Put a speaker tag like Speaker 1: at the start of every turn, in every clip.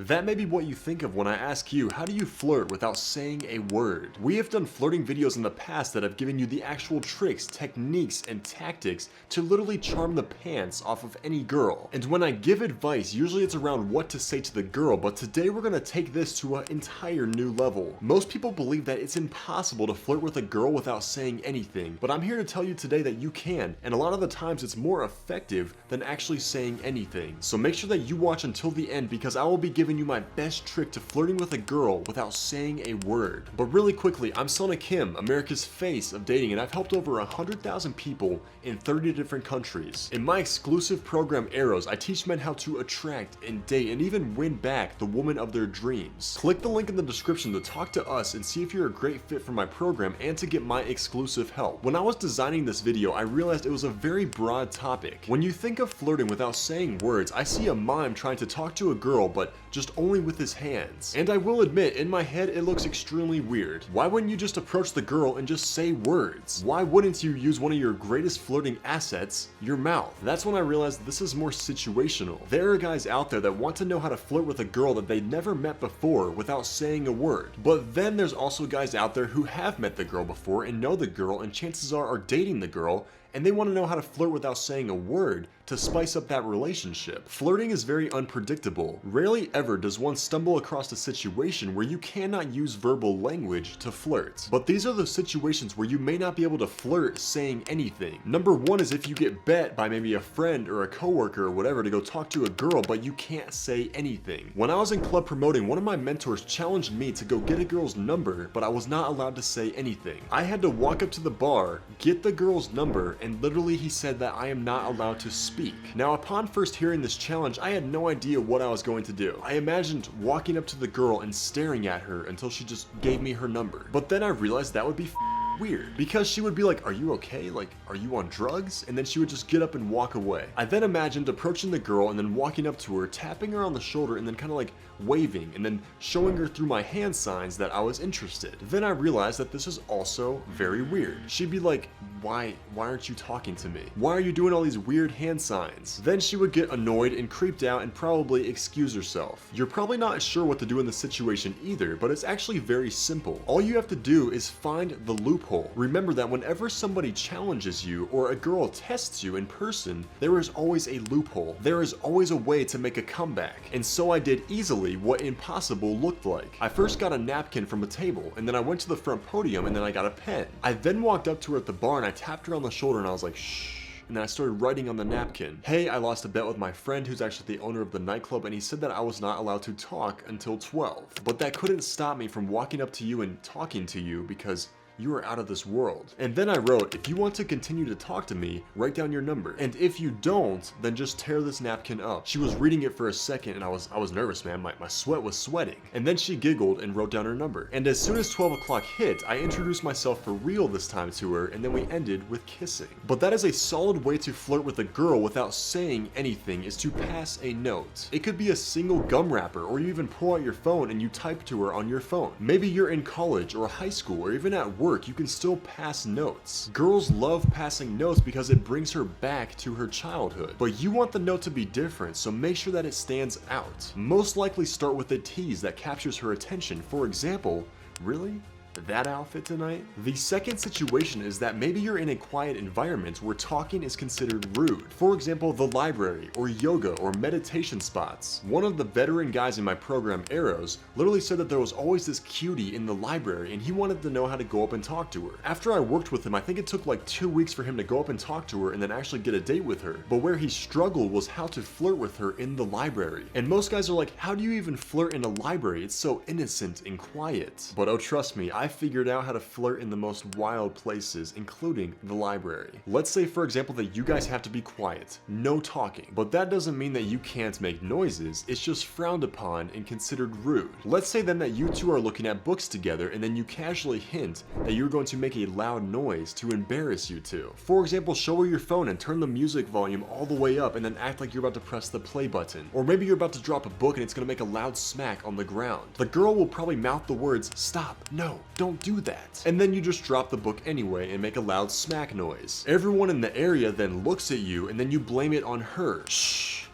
Speaker 1: That may be what you think of when I ask you, how do you flirt without saying a word? We have done flirting videos in the past that have given you the actual tricks, techniques, and tactics to literally charm the pants off of any girl. And when I give advice, usually it's around what to say to the girl, but today we're gonna take this to an entire new level. Most people believe that it's impossible to flirt with a girl without saying anything, but I'm here to tell you today that you can, and a lot of the times it's more effective than actually saying anything. So make sure that you watch until the end, because I will be giving you my best trick to flirting with a girl without saying a word. But really quickly, I'm Selna Kim, America's face of dating, and I've helped over 100,000 people in 30 different countries. In my exclusive program Arrows, I teach men how to attract and date and even win back the woman of their dreams. Click the link in the description to talk to us and see if you're a great fit for my program and to get my exclusive help. When I was designing this video, I realized it was a very broad topic. When you think of flirting without saying words, I see a mime trying to talk to a girl, but just only with his hands. And I will admit, in my head, it looks extremely weird. Why wouldn't you just approach the girl and just say words? Why wouldn't you use one of your greatest flirting assets, your mouth? That's when I realized this is more situational. There are guys out there that want to know how to flirt with a girl that they never met before without saying a word. But then there's also guys out there who have met the girl before and know the girl and chances are dating the girl, and they want to know how to flirt without saying a word to spice up that relationship. Flirting is very unpredictable. Rarely ever does one stumble across a situation where you cannot use verbal language to flirt. But these are the situations where you may not be able to flirt saying anything. Number one is if you get bet by maybe a friend or a coworker or whatever to go talk to a girl, but you can't say anything. When I was in club promoting, one of my mentors challenged me to go get a girl's number, but I was not allowed to say anything. I had to walk up to the bar, get the girl's number, and literally he said that I am not allowed to speak. Now, upon first hearing this challenge, I had no idea what I was going to do. I imagined walking up to the girl and staring at her until she just gave me her number. But then I realized that would be weird, because she would be like, "Are you okay? Like, are you on drugs?" And then she would just get up and walk away. I then imagined approaching the girl and then walking up to her, tapping her on the shoulder, and then kind of like waving and then showing her through my hand signs that I was interested. Then I realized that this is also very weird. She'd be like, why aren't you talking to me? Why are you doing all these weird hand signs? Then she would get annoyed and creeped out and probably excuse herself. You're probably not sure what to do in this situation either, but it's actually very simple. All you have to do is find the loophole. Remember that whenever somebody challenges you or a girl tests you in person, there is always a loophole. There is always a way to make a comeback. And so I did easily what impossible looked like. I first got a napkin from a table, and then I went to the front podium, and then I got a pen. I then walked up to her at the bar and I tapped her on the shoulder and I was like, shh. And then I started writing on the napkin, "Hey, I lost a bet with my friend who's actually the owner of the nightclub, and he said that I was not allowed to talk until 12. But that couldn't stop me from walking up to you and talking to you because you are out of this world." And then I wrote, "If you want to continue to talk to me, write down your number. And if you don't, then just tear this napkin up." She was reading it for a second and I was nervous, man. My sweat was sweating. And then she giggled and wrote down her number. And as soon as 12 o'clock hit, I introduced myself for real this time to her, and then we ended with kissing. But that is a solid way to flirt with a girl without saying anything, is to pass a note. It could be a single gum wrapper, or you even pull out your phone and you type to her on your phone. Maybe you're in college or high school or even at work, you can still pass notes. Girls love passing notes because it brings her back to her childhood. But you want the note to be different, so make sure that it stands out. Most likely start with a tease that captures her attention. For example, "Really? That outfit tonight?" The second situation is that maybe you're in a quiet environment where talking is considered rude. For example, the library or yoga or meditation spots. One of the veteran guys in my program Arrows literally said that there was always this cutie in the library and he wanted to know how to go up and talk to her. After I worked with him, I think it took like 2 weeks for him to go up and talk to her and then actually get a date with her. But where he struggled was how to flirt with her in the library. And most guys are like, "How do you even flirt in a library? It's so innocent and quiet." But oh, trust me, I figured out how to flirt in the most wild places, including the library. Let's say, for example, that you guys have to be quiet, no talking, but that doesn't mean that you can't make noises. It's just frowned upon and considered rude. Let's say then that you two are looking at books together and then you casually hint that you're going to make a loud noise to embarrass you two. For example, show her your phone and turn the music volume all the way up and then act like you're about to press the play button. Or maybe you're about to drop a book and it's going to make a loud smack on the ground. The girl will probably mouth the words, "Stop, no, don't do that." And then you just drop the book anyway and make a loud smack noise. Everyone in the area then looks at you and then you blame it on her. "Shh.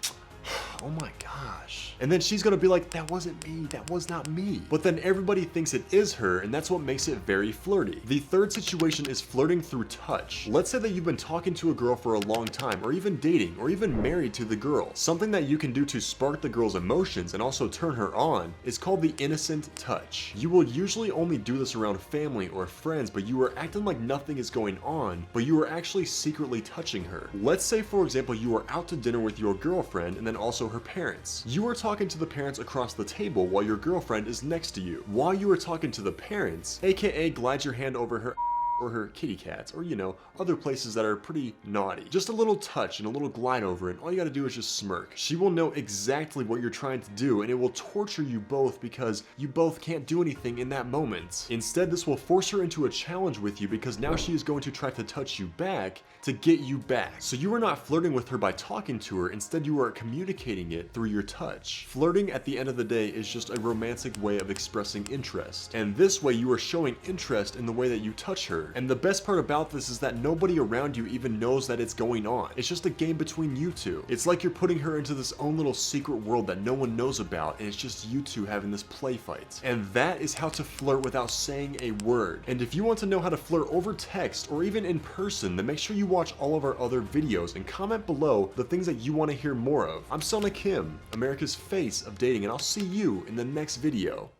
Speaker 1: oh my gosh. And then she's gonna be like, that wasn't me, that was not me. But then everybody thinks it is her, and that's what makes it very flirty. The third situation is flirting through touch. Let's say that you've been talking to a girl for a long time, or even dating, or even married to the girl. Something that you can do to spark the girl's emotions and also turn her on is called the innocent touch. You will usually only do this around family or friends, but you are acting like nothing is going on, but you are actually secretly touching her. Let's say, for example, you are out to dinner with your girlfriend and then also her parents. You are talking to the parents across the table while your girlfriend is next to you. While you are talking to the parents, aka glide your hand over her or her kitty cats, or you know, other places that are pretty naughty. Just a little touch and a little glide over it, and all you gotta do is just smirk. She will know exactly what you're trying to do, and it will torture you both because you both can't do anything in that moment. Instead, this will force her into a challenge with you because now she is going to try to touch you back to get you back. So you are not flirting with her by talking to her, instead you are communicating it through your touch. Flirting at the end of the day is just a romantic way of expressing interest, and this way you are showing interest in the way that you touch her. And the best part about this is that nobody around you even knows that it's going on. It's just a game between you two. It's like you're putting her into this own little secret world that no one knows about, and it's just you two having this play fight. And that is how to flirt without saying a word. And if you want to know how to flirt over text or even in person, then make sure you watch all of our other videos and comment below the things that you want to hear more of. I'm Selna Kim, America's face of dating, and I'll see you in the next video.